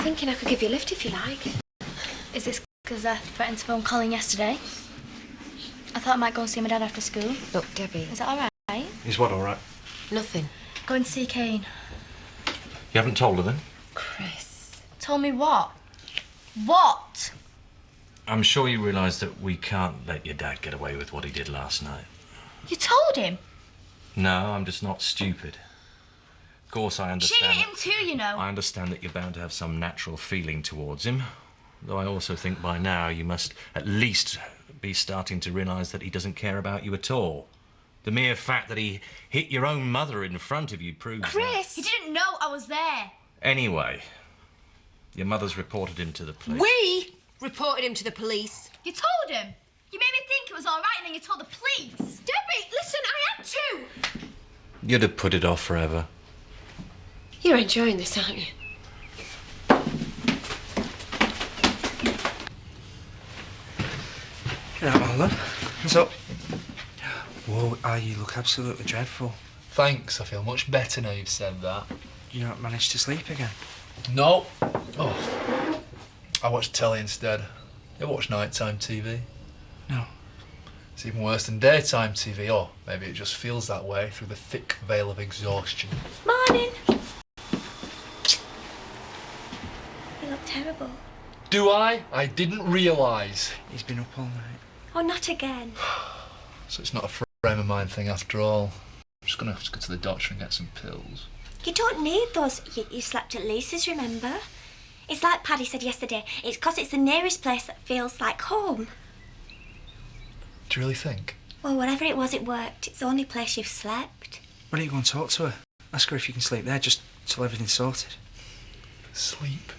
thinking I could give you a lift if you like. Is this because I threatened to phone Colin yesterday? I thought I might go and see my dad after school. Look, Debbie. Is that all right? Is what all right? Nothing. Go and see Kane. You haven't told her then? Chris. Told me what? What? I'm sure you realise that we can't let your dad get away with what he did last night. You told him? No, I'm just not stupid. Of course, I understand. She hit him too, you know. I understand that you're bound to have some natural feeling towards him. Though I also think by now you must at least be starting to realise that he doesn't care about you at all. The mere fact that he hit your own mother in front of you proves Chris! He didn't know I was there. Anyway, your mother's reported him to the police. We reported him to the police. You told him? You made me think it was all right and then you told the police. Debbie, listen, I had to. You'd have put it off forever. You're enjoying this, aren't you? Get out, my love. What's up? Whoa, you look absolutely dreadful. Thanks, I feel much better now you've said that. You not managed to sleep again? No. Oh. I watched telly instead. You watch nighttime TV? No. It's even worse than daytime TV, or maybe it just feels that way through the thick veil of exhaustion. Morning. You look terrible. Do I? I didn't realise. He's been up all night. Oh, not again. So it's not a frame of mind thing after all. I'm just going to have to go to the doctor and get some pills. You don't need those. You slept at Lisa's, remember? It's like Paddy said yesterday. It's 'cause it's the nearest place that feels like home. Do you really think? Well, whatever it was, it worked. It's the only place you've slept. Why don't you go and talk to her? Ask her if you can sleep there, just till everything's sorted. Sleep?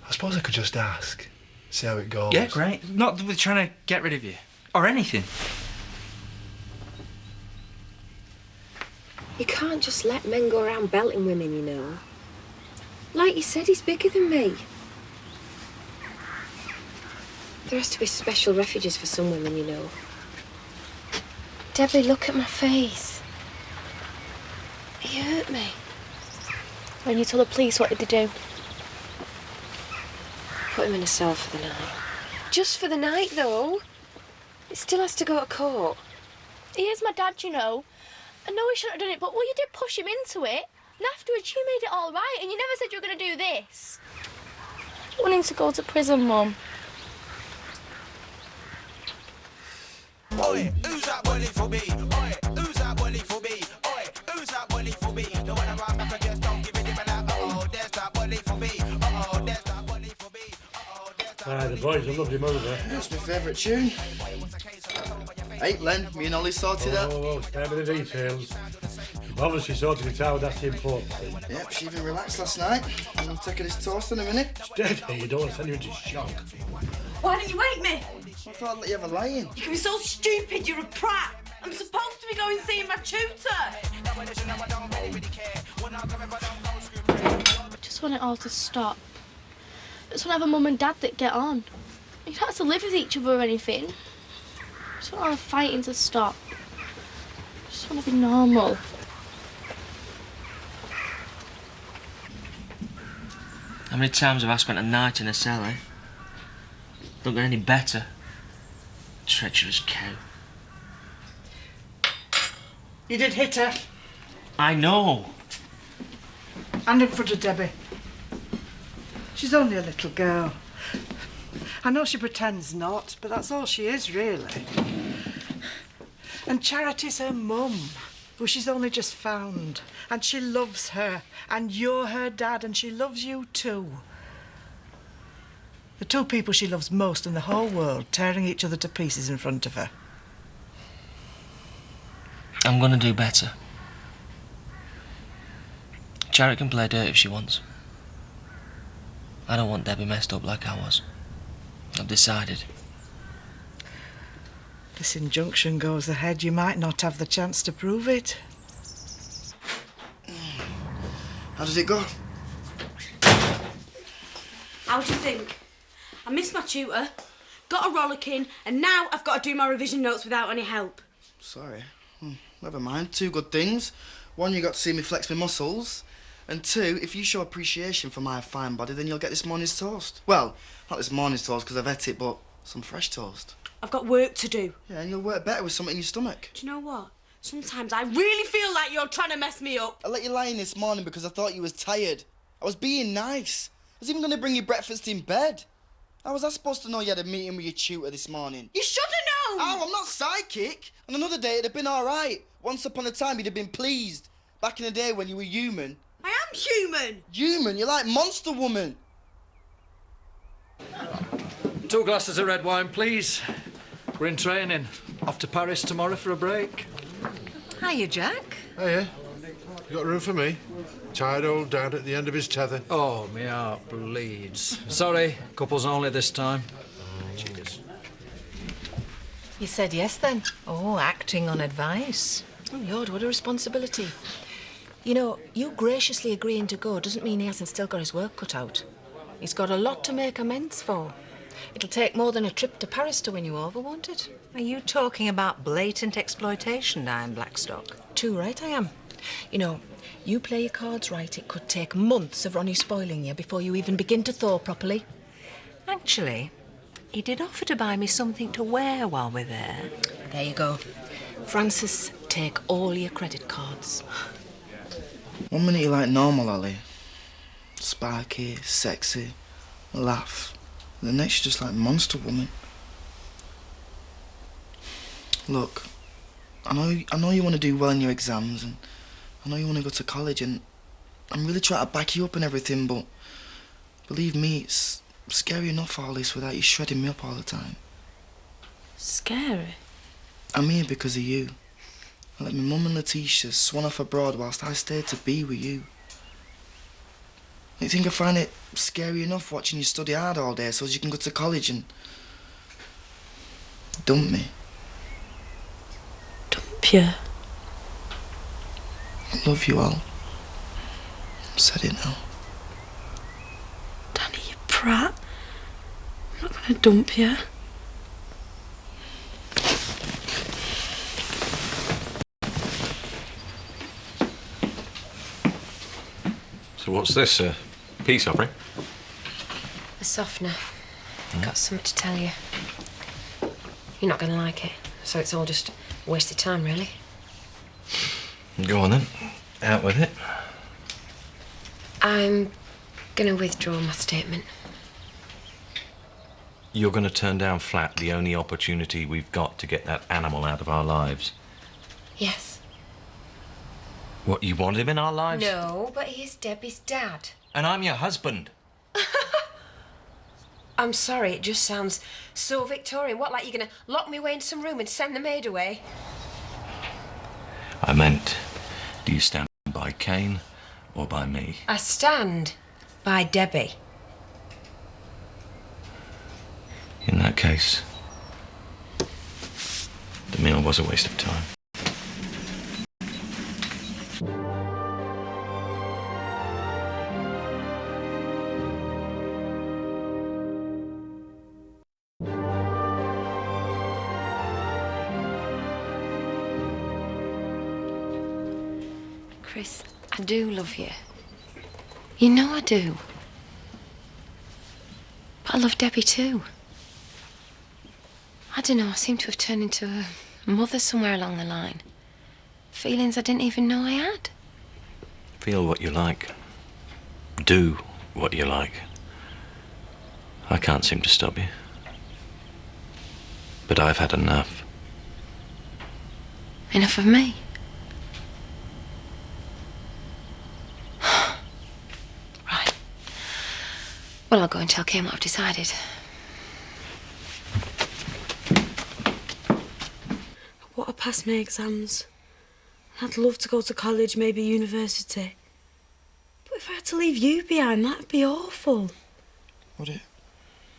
I suppose I could just ask. See how it goes. Yeah, great. Not that we're trying to get rid of you. Or anything. You can't just let men go around belting women, you know. Like you said, he's bigger than me. There has to be special refuges for some women, you know. Debbie, look at my face. He hurt me. When you told the police, what did they do? Put him in a cell for the night. Just for the night, though. It still has to go to court. He is my dad, you know. I know he shouldn't have done it, but well, you did push him into it. And afterwards, you made it all right, and you never said you were going to do this. I don't want him to go to prison, Mum. Oi, who's that bully for me? Oi, who's that bully for me? Oi, who's that bully for me? The one around back and just don't give it a like, oh, there's that bully for me. Oh, there's that bully for me. Oh, there's that bully The boys, a lovely movie. That's my favourite tune. Hey, Len, me and Ollie sorted that. Oh, spare me the details. You've obviously sorted it out, that's the important thing. Yep, she even relaxed last night. I'm taking his toast in a minute. Steady, you don't want to send you into shock. Why didn't you wake me? I thought I'd let you have a lie-in. You can be so stupid, you're a prat. I'm supposed to be going seeing my tutor. I just want it all to stop. I just want to have a mum and dad that get on. You don't have to live with each other or anything. I just want all the fighting to stop. I just want to be normal. How many times have I spent a night in a cell, eh? Don't get any better. Treacherous cow. You did hit her. I know. And in front of Debbie. She's only a little girl. I know she pretends not, but that's all she is, really. And Charity's her mum, who she's only just found. And she loves her. And you're her dad, and she loves you too. The two people she loves most in the whole world tearing each other to pieces in front of her. I'm gonna do better. Charity can play dirt if she wants. I don't want Debbie messed up like I was. I've decided. This injunction goes ahead, you might not have the chance to prove it. How does it go? How do you think? I missed my tutor, got a rollicking, and now I've got to do my revision notes without any help. Sorry. Never mind. Two good things. One, you got to see me flex my muscles. And 2, if you show appreciation for my fine body, then you'll get this morning's toast. Well, not this morning's toast because I've ate it, but some fresh toast. I've got work to do. Yeah, and you'll work better with something in your stomach. Do you know what? Sometimes I really feel like you're trying to mess me up. I let you lie in this morning because I thought you was tired. I was being nice. I was even going to bring you breakfast in bed. How was I supposed to know you had a meeting with your tutor this morning? You should have known! Oh, I'm not psychic. On another day, it'd have been all right. Once upon a time, you'd have been pleased. Back in the day when you were human. I am human! Human? You're like Monster Woman. 2 glasses of red wine, please. We're in training. Off to Paris tomorrow for a break. Hiya, Jack. Hiya. You got room for me? Tired old dad at the end of his tether. Oh, my heart bleeds. Sorry, couples only this time. Cheers. You said yes, then? Oh, acting on advice. Oh, Lord, what a responsibility. You know, you graciously agreeing to go doesn't mean he hasn't still got his work cut out. He's got a lot to make amends for. It'll take more than a trip to Paris to win you over, won't it? Are you talking about blatant exploitation, Diane Blackstock? Too right I am. You know, you play your cards right, it could take months of Ronnie spoiling you before you even begin to thaw properly. Actually, he did offer to buy me something to wear while we're there. There you go. Francis, take all your credit cards. 1 minute you're like normal, Ollie. Sparky, sexy, laugh. The next you're just like Monster Woman. Look, I know you want to do well in your exams, and I know you want to go to college, and I'm really trying to back you up and everything, but believe me, it's scary enough all this without you shredding me up all the time. Scary? I'm here because of you. I let my mum and Letitia swan off abroad whilst I stayed to be with you. You think I find it scary enough watching you study hard all day so as you can go to college and dump me? Dump you? I love you all. I've said it now. Danny, you prat. I'm not gonna dump you. So what's this, a peace offering? A softener. I've got something to tell you. You're not going to like it, so it's all just a waste of time, really. Go on then. Out with it. I'm going to withdraw my statement. You're going to turn down flat the only opportunity we've got to get that animal out of our lives. Yes. What, you want him in our lives? No, but he's Debbie's dad. And I'm your husband. I'm sorry, it just sounds so Victorian. What, like you're going to lock me away in some room and send the maid away? I meant, do you stand by Kane or by me? I stand by Debbie. In that case, the meal was a waste of time. Chris, I do love you. You know I do. But I love Debbie too. I don't know, I seem to have turned into a mother somewhere along the line. Feelings I didn't even know I had. Feel what you like. Do what you like. I can't seem to stop you. But I've had enough. Enough of me? Right. Well, I'll go and tell Kane what I've decided. I want to pass my exams. I'd love to go to college, maybe university. But if I had to leave you behind, that'd be awful. Would it?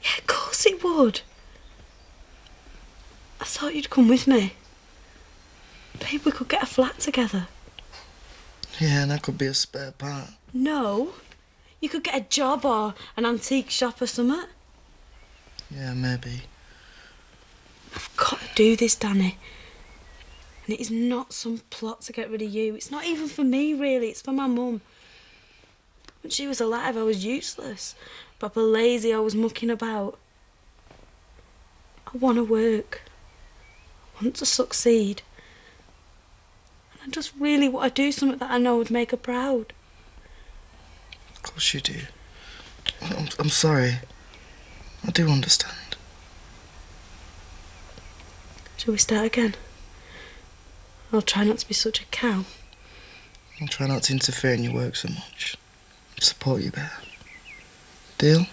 Yeah, of course it would. I thought you'd come with me. Maybe we could get a flat together. Yeah, and that could be a spare part. No. You could get a job or an antique shop or something. Yeah, maybe. I've got to do this, Danny. And it is not some plot to get rid of you. It's not even for me, really. It's for my mum. When she was alive, I was useless. Proper lazy, I was mucking about. I want to work. I want to succeed. And I just really want to do something that I know would make her proud. Of course you do. I'm sorry. I do understand. Shall we start again? I'll try not to be such a cow. I'll try not to interfere in your work so much. Support you better. Deal?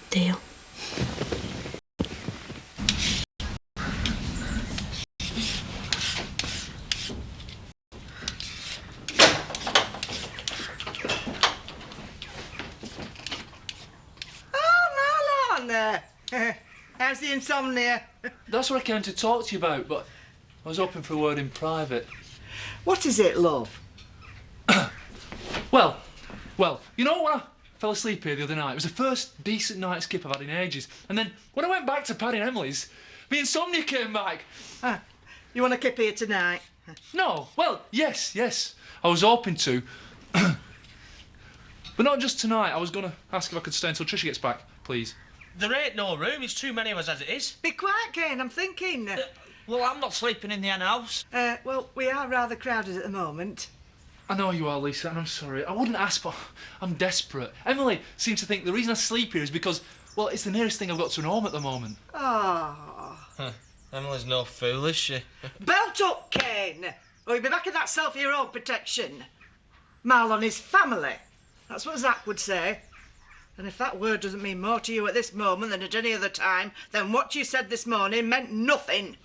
Deal. Oh, Marlon! How's the insomnia? That's what I came to talk to you about, but I was hoping for a word in private. What is it, love? Well, you know when I fell asleep here the other night? It was the first decent night skip I've had in ages. And then when I went back to Paddy and Emily's, the insomnia came back. You want to kip here tonight? No, well, yes. I was hoping to. But not just tonight. I was going to ask if I could stay until Tricia gets back, please. There ain't no room. It's too many of us as it is. Be quiet, Kane, I'm thinking. Well, I'm not sleeping in the hen house. Well, we are rather crowded at the moment. I know you are, Lisa, and I'm sorry. I wouldn't ask, but I'm desperate. Emily seems to think the reason I sleep here is because, well, it's the nearest thing I've got to an home at the moment. Oh. Emily's no fool, is she? Belt up, Kane! Or you'll be back in that self for your own protection. Marlon is family. That's what Zach would say. And if that word doesn't mean more to you at this moment than at any other time, then what you said this morning meant nothing.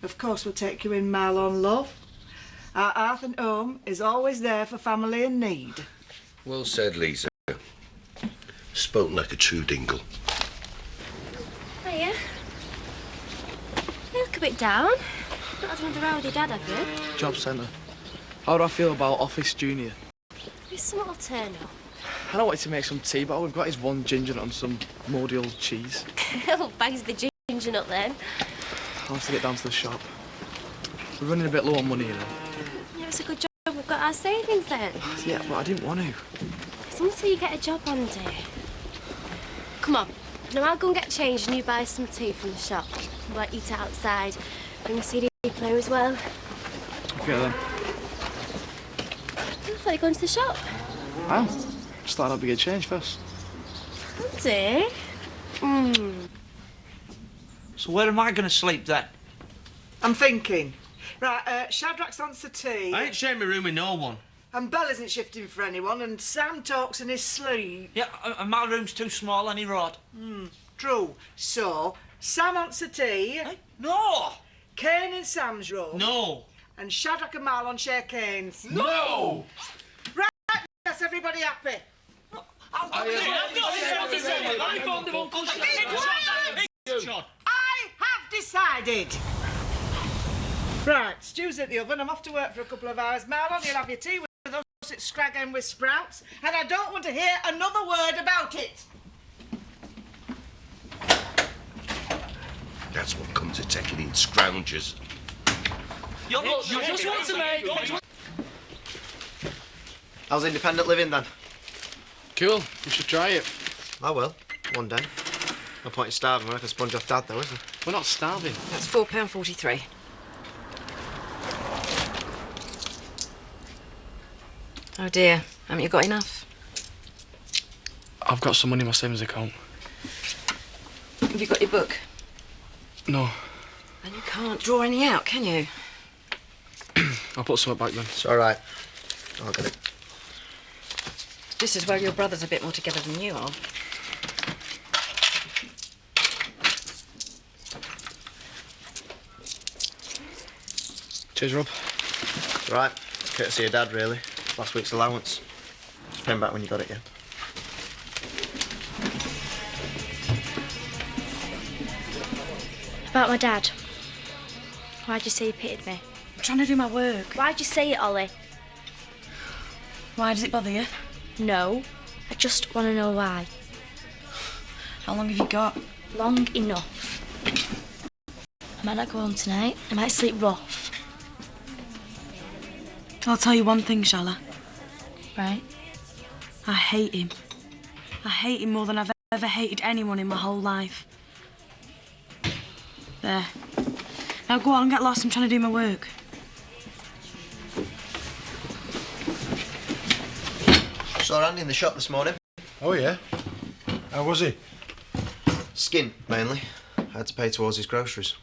Of course we'll take you in, Marlon, love. Our hearth and home is always there for family in need. Well said, Lisa. Spoken like a true dingle. Hiya. You look a bit down. Not had another rowdy dad, have you? Job centre. How do I feel about Office Junior? There's something will turn up. I don't want you to make some tea, but all we've got is one ginger nut and some mouldy old cheese. Oh, bags the ginger nut then. I'll have to get down to the shop. We're running a bit low on money, you know. Yeah, it's a good job we've got our savings then. Yeah, but I didn't want to. It's until you get a job on, dear. Come on. Now I'll go and get changed and you buy some tea from the shop. We'll eat it outside. Bring a CD player as well. Okay then. I thought you'd go into the shop. Well, start up to get change first. Dear. So where am I going to sleep then? I'm thinking. Right, Shadrack's answer tea. I ain't sharing my room with no one. And Bell isn't shifting for anyone, and Sam talks in his sleep. Yeah, and my room's too small, any rod. True. So, Sam answer tea. No! Kane in Sam's room. No! And Shadrack and Marlon share Kane's. No! Right, that's everybody happy. I have decided. Right, stew's at the oven. I'm off to work for a couple of hours. Marlon, you'll have your tea with us at Scrag End with sprouts, and I don't want to hear another word about it. That's what comes of taking in scroungers. You just want to make... How's independent living then? Cool, you should try it. I will, one day. No point in starving when I can sponge off Dad though, is there? We're not starving. That's £4.43. Oh dear, haven't you got enough? I've got some money in my savings account. Have you got your book? No. Then you can't draw any out, can you? I'll put some back then. It's all right. I'll get it. Just as well your brother's a bit more together than you are. Cheers, Rob. It's all right. It's courtesy of Dad, really. Last week's allowance. Just pay him back when you got it, yeah? About my dad. Why'd you say you pitied me? I'm trying to do my work. Why'd you say it, Ollie? Why does it bother you? No. I just want to know why. How long have you got? Long enough. I might not go home tonight. I might sleep rough. I'll tell you one thing, shall I? Right? I hate him. I hate him more than I've ever hated anyone in my whole life. There. Now go on, get lost. I'm trying to do my work. Saw Andy in the shop this morning. Oh, yeah? How was he? Skin, mainly. I had to pay towards his groceries.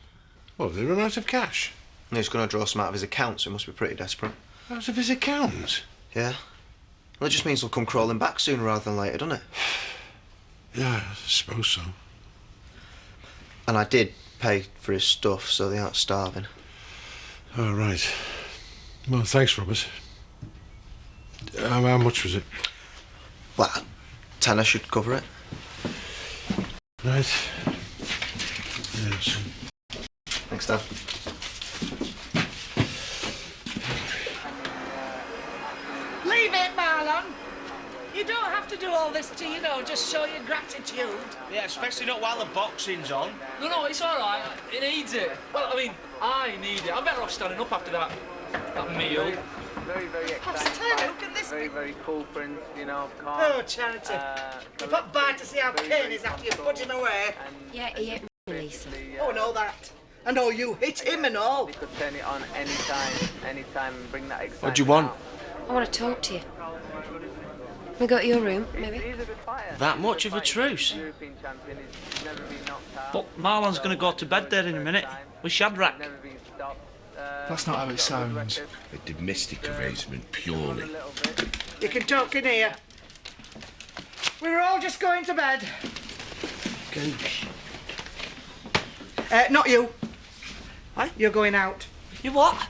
Well, did he run out of cash? And he's going to draw some out of his account, so he must be pretty desperate. Out of his account? Yeah. Well, it just means he'll come crawling back sooner rather than later, doesn't it? Yeah, I suppose so. And I did pay for his stuff, so they aren't starving. Oh, right. Well, thanks, Robert. How much was it? Well, tenner should cover it. Right. Yes. Thanks, Dad. Leave it, Marlon. You don't have to do all this to, just show your gratitude. Yeah, especially not while the boxing's on. No, it's all right. It needs it. Well, I mean, I need it. I'm better off standing up after that meal. Very, very exciting. Look at this. Very cool print, calm. Oh, Charity. You pop by to see how Kane is after you put him away. Yeah, he hit me, Lisa. Oh, and all that. And oh, you hit him and all. You could turn it on anytime, and bring that excitement. What do you want? I want to talk to you. We go to your room, maybe? That much of a truce? But Marlon's going to go to bed there in a minute with Shadrach. That's not how it sounds. A domestic arrangement, purely. You can talk in here. We were all just going to bed. Goosh. Not you. Huh? You're going out. You what?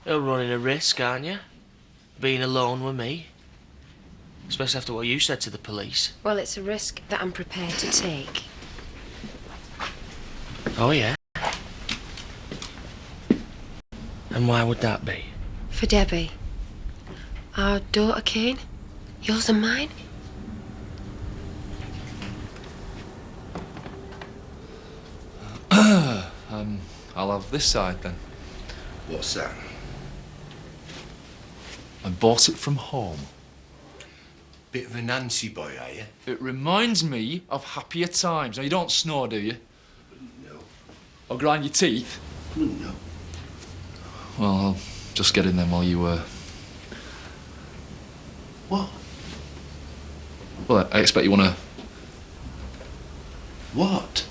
You're running a risk, aren't you? Being alone with me. Especially after what you said to the police. Well, it's a risk that I'm prepared to take. Oh, yeah? And why would that be? For Debbie. Our daughter, Kane. Yours and mine. I'll have this side then. What's that? I bought it from home. Bit of a Nancy boy, are you? It reminds me of happier times. Now, you don't snore, do you? No. Or grind your teeth? No. Well, I'll just get in then while you, What? Well, I expect you wanna... What?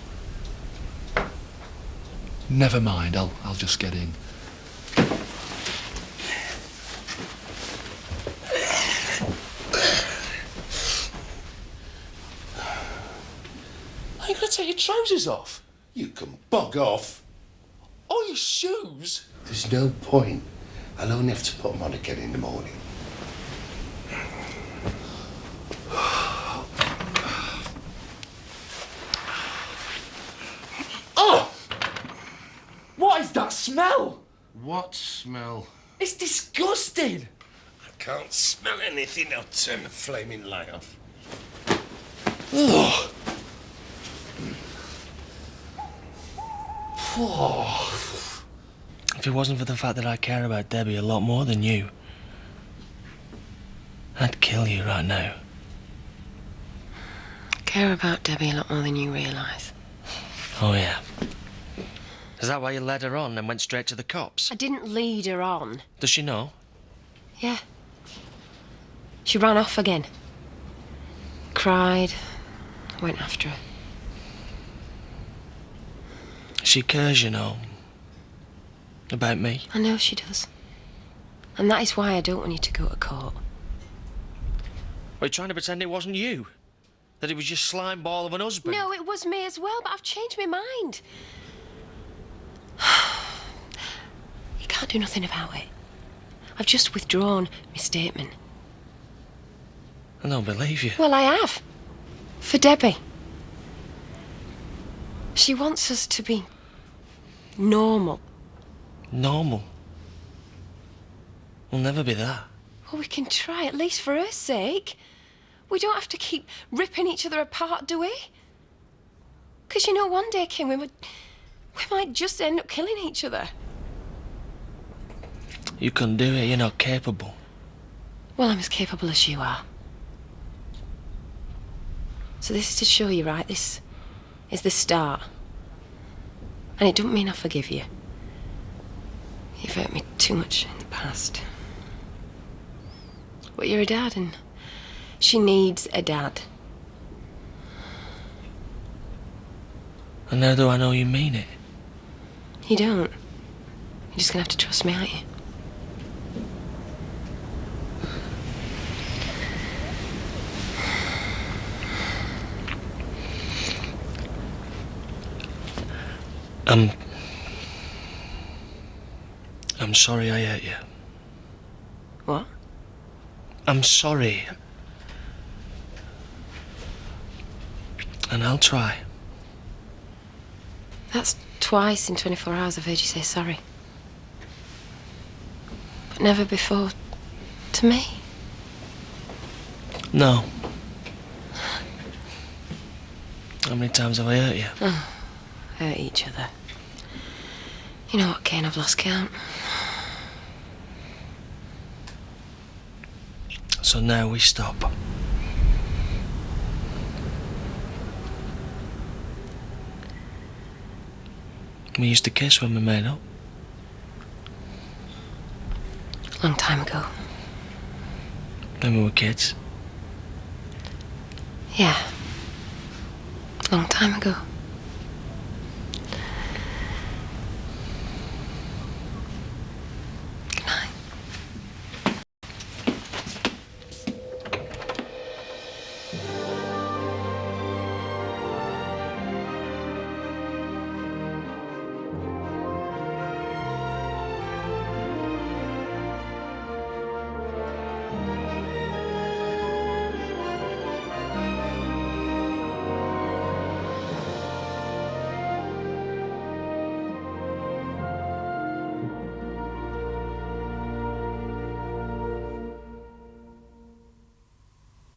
Never mind, I'll just get in. Are you gonna take your trousers off? You can bog off. Oh, your shoes? There's no point. I'll only have to put them on again in the morning. Oh! What is that smell? What smell? It's disgusting. I can't smell anything. I'll turn the flaming light off. Ugh. Oh. If it wasn't for the fact that I care about Debbie a lot more than you, I'd kill you right now. I care about Debbie a lot more than you realise. Oh, yeah. Is that why you led her on and went straight to the cops? I didn't lead her on. Does she know? Yeah. She ran off again. Cried. I went after her. She cares, you know, about me. I know she does. And that is why I don't want you to go to court. Are you trying to pretend it wasn't you? That it was your slime ball of an husband? No, it was me as well, but I've changed my mind. You can't do nothing about it. I've just withdrawn my statement. I don't believe you. Well, I have. For Debbie. She wants us to be normal. Normal? We'll never be that. Well, we can try, at least for her sake. We don't have to keep ripping each other apart, do we? Because, you know, one day, Kim, we might just end up killing each other. You couldn't do it, you're not capable. Well, I'm as capable as you are. So this is to show you, right? This is the start. And it doesn't mean I forgive you. You've hurt me too much in the past. But you're a dad, and she needs a dad. And how do I know you mean it? You don't. You're just gonna have to trust me, aren't you? I'm sorry I hurt you. What? I'm sorry. And I'll try. That's twice in 24 hours I've heard you say sorry. But never before to me. No. How many times have I hurt you? Oh, hurt each other. You know what, Kane, I've lost count. So now we stop. We used to kiss when we made up. Long time ago. When we were kids. Yeah. Long time ago.